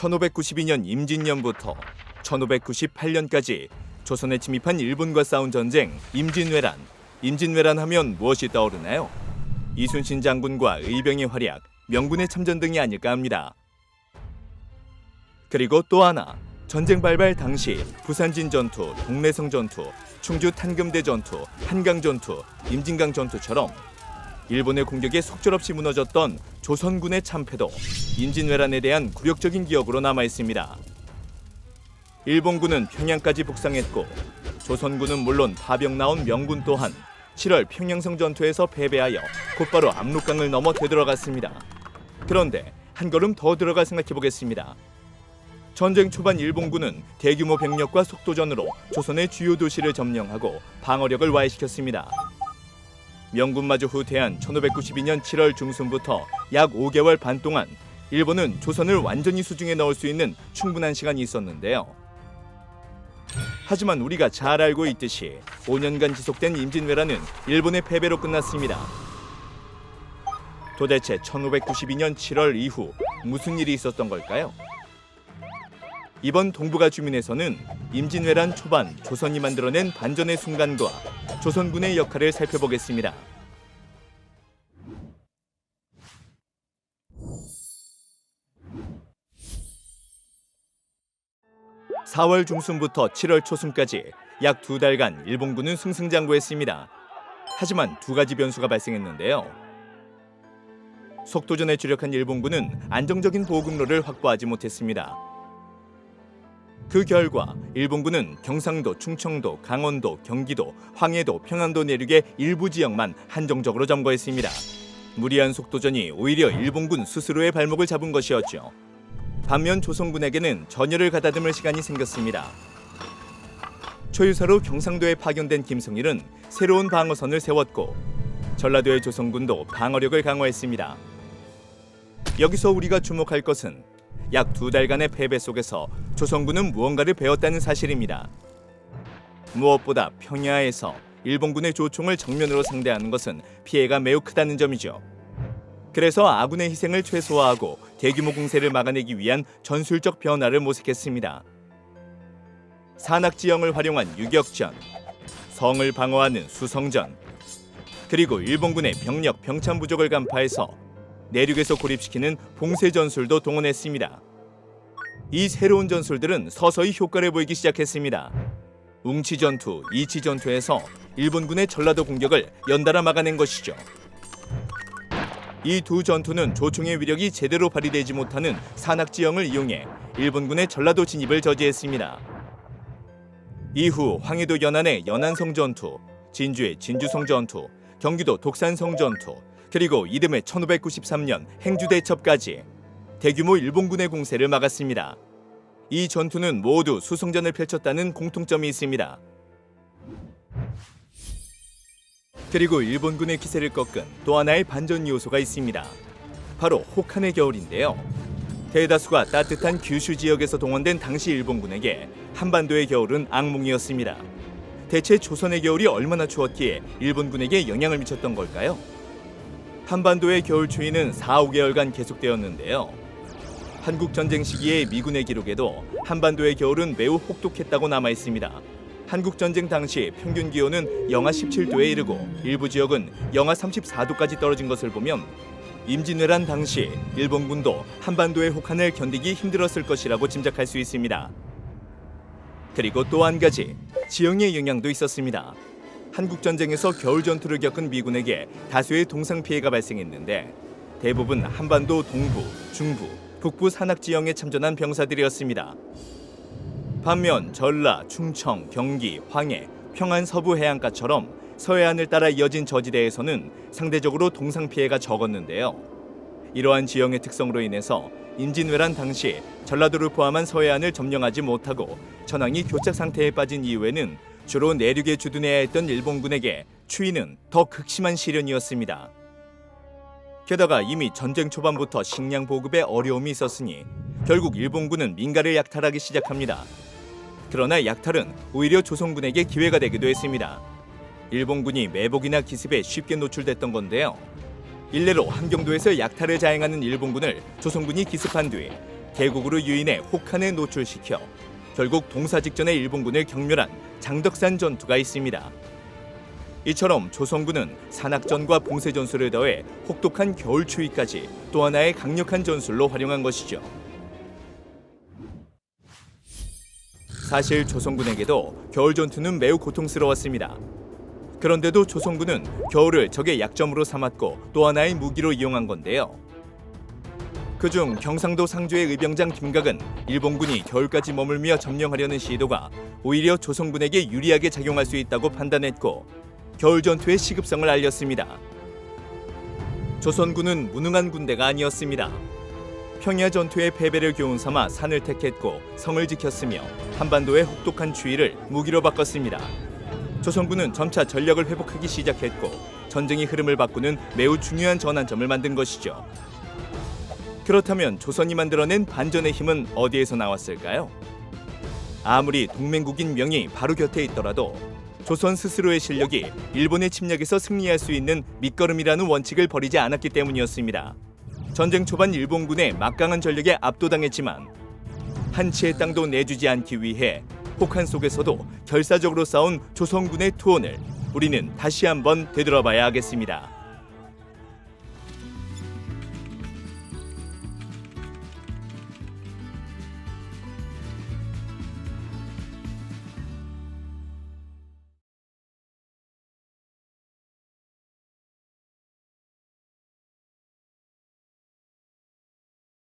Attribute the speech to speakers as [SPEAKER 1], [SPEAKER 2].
[SPEAKER 1] 1592년 임진년부터 1598년까지 조선에 침입한 일본과 싸운 전쟁 임진왜란. 임진왜란 하면 무엇이 떠오르나요? 이순신 장군과 의병의 활약, 명군의 참전 등이 아닐까 합니다. 그리고 또 하나, 전쟁 발발 당시 부산진 전투, 동래성 전투, 충주 탄금대 전투, 한강 전투, 임진강 전투처럼 일본의 공격에 속절없이 무너졌던 조선군의 참패도 임진왜란에 대한 굴욕적인 기억으로 남아있습니다. 일본군은 평양까지 북상했고 조선군은 물론 파병 나온 명군 또한 7월 평양성 전투에서 패배하여 곧바로 압록강을 넘어 되돌아갔습니다. 그런데 한 걸음 더 들어가 생각해보겠습니다. 전쟁 초반 일본군은 대규모 병력과 속도전으로 조선의 주요 도시를 점령하고 방어력을 와해시켰습니다. 명군마저 후퇴한 1592년 7월 중순부터 약 5개월 반 동안 일본은 조선을 완전히 수중에 넣을 수 있는 충분한 시간이 있었는데요. 하지만 우리가 잘 알고 있듯이 5년간 지속된 임진왜란은 일본의 패배로 끝났습니다. 도대체 1592년 7월 이후 무슨 일이 있었던 걸까요? 이번 동북아 주민에서는 임진왜란 초반 조선이 만들어낸 반전의 순간과 조선군의 역할을 살펴보겠습니다. (4월) 중순부터 7월 초순까지 약 2달간 일본군은 승승장구했습니다. 하지만 두 가지 변수가 발생했는데요. 속도전에 주력한 일본군은 안정적인 보급로를 확보하지 못했습니다. 그 결과 일본군은 경상도, 충청도, 강원도, 경기도, 황해도, 평안도 내륙의 일부 지역만 한정적으로 점거했습니다. 무리한 속도전이 오히려 일본군 스스로의 발목을 잡은 것이었죠. 반면 조선군에게는 전열을 가다듬을 시간이 생겼습니다. 초유사로 경상도에 파견된 김성일은 새로운 방어선을 세웠고 전라도의 조선군도 방어력을 강화했습니다. 여기서 우리가 주목할 것은 약 2달간의 패배 속에서 조선군은 무언가를 배웠다는 사실입니다. 무엇보다 평야에서 일본군의 조총을 정면으로 상대하는 것은 피해가 매우 크다는 점이죠. 그래서 아군의 희생을 최소화하고 대규모 공세를 막아내기 위한 전술적 변화를 모색했습니다. 산악지형을 활용한 유격전, 성을 방어하는 수성전, 그리고 일본군의 병력 병참 부족을 간파해서 내륙에서 고립시키는 봉쇄 전술도 동원했습니다. 이 새로운 전술들은 서서히 효과를 보이기 시작했습니다. 웅치 전투, 이치 전투에서 일본군의 전라도 공격을 연달아 막아낸 것이죠. 이 두 전투는 조총의 위력이 제대로 발휘되지 못하는 산악지형을 이용해 일본군의 전라도 진입을 저지했습니다. 이후 황해도 연안의 연안성 전투, 진주의 진주성 전투, 경기도 독산성 전투, 그리고 이듬해 1593년 행주대첩까지 대규모 일본군의 공세를 막았습니다. 이 전투는 모두 수성전을 펼쳤다는 공통점이 있습니다. 그리고 일본군의 기세를 꺾은 또 하나의 반전 요소가 있습니다. 바로 혹한의 겨울인데요. 대다수가 따뜻한 규슈 지역에서 동원된 당시 일본군에게 한반도의 겨울은 악몽이었습니다. 대체 조선의 겨울이 얼마나 추웠기에 일본군에게 영향을 미쳤던 걸까요? 한반도의 겨울 추위는 4, 5개월간 계속되었는데요. 한국전쟁 시기의 미군의 기록에도 한반도의 겨울은 매우 혹독했다고 남아있습니다. 한국전쟁 당시 평균 기온은 영하 17도에 이르고 일부 지역은 영하 34도까지 떨어진 것을 보면 임진왜란 당시 일본군도 한반도의 혹한을 견디기 힘들었을 것이라고 짐작할 수 있습니다. 그리고 또 한 가지, 지형의 영향도 있었습니다. 한국전쟁에서 겨울 전투를 겪은 미군에게 다수의 동상 피해가 발생했는데 대부분 한반도 동부, 중부, 북부 산악지형에 참전한 병사들이었습니다. 반면 전라, 충청, 경기, 황해, 평안 서부 해안가처럼 서해안을 따라 이어진 저지대에서는 상대적으로 동상 피해가 적었는데요. 이러한 지형의 특성으로 인해서 임진왜란 당시 전라도를 포함한 서해안을 점령하지 못하고 전황이 교착 상태에 빠진 이후에는 주로 내륙에 주둔해야 했던 일본군에게 추위는 더 극심한 시련이었습니다. 게다가 이미 전쟁 초반부터 식량 보급에 어려움이 있었으니 결국 일본군은 민가를 약탈하기 시작합니다. 그러나 약탈은 오히려 조선군에게 기회가 되기도 했습니다. 일본군이 매복이나 기습에 쉽게 노출됐던 건데요. 일례로 함경도에서 약탈을 자행하는 일본군을 조선군이 기습한 뒤 계곡으로 유인해 혹한에 노출시켜 결국 동사 직전의 일본군을 경멸한 장덕산 전투가 있습니다. 이처럼 조선군은 산악전과 봉쇄전술을 더해 혹독한 겨울 추위까지 또 하나의 강력한 전술로 활용한 것이죠. 사실 조선군에게도 겨울 전투는 매우 고통스러웠습니다. 그런데도 조선군은 겨울을 적의 약점으로 삼았고 또 하나의 무기로 이용한 건데요. 그중 경상도 상주의 의병장 김각은 일본군이 겨울까지 머물며 점령하려는 시도가 오히려 조선군에게 유리하게 작용할 수 있다고 판단했고 겨울 전투의 시급성을 알렸습니다. 조선군은 무능한 군대가 아니었습니다. 평야 전투의 패배를 교훈 삼아 산을 택했고 성을 지켰으며 한반도의 혹독한 추위를 무기로 바꿨습니다. 조선군은 점차 전력을 회복하기 시작했고 전쟁의 흐름을 바꾸는 매우 중요한 전환점을 만든 것이죠. 그렇다면 조선이 만들어낸 반전의 힘은 어디에서 나왔을까요? 아무리 동맹국인 명이 바로 곁에 있더라도 조선 스스로의 실력이 일본의 침략에서 승리할 수 있는 밑거름이라는 원칙을 버리지 않았기 때문이었습니다. 전쟁 초반 일본군의 막강한 전력에 압도당했지만 한치의 땅도 내주지 않기 위해 혹한 속에서도 결사적으로 싸운 조선군의 투혼을 우리는 다시 한번 되돌아봐야 하겠습니다.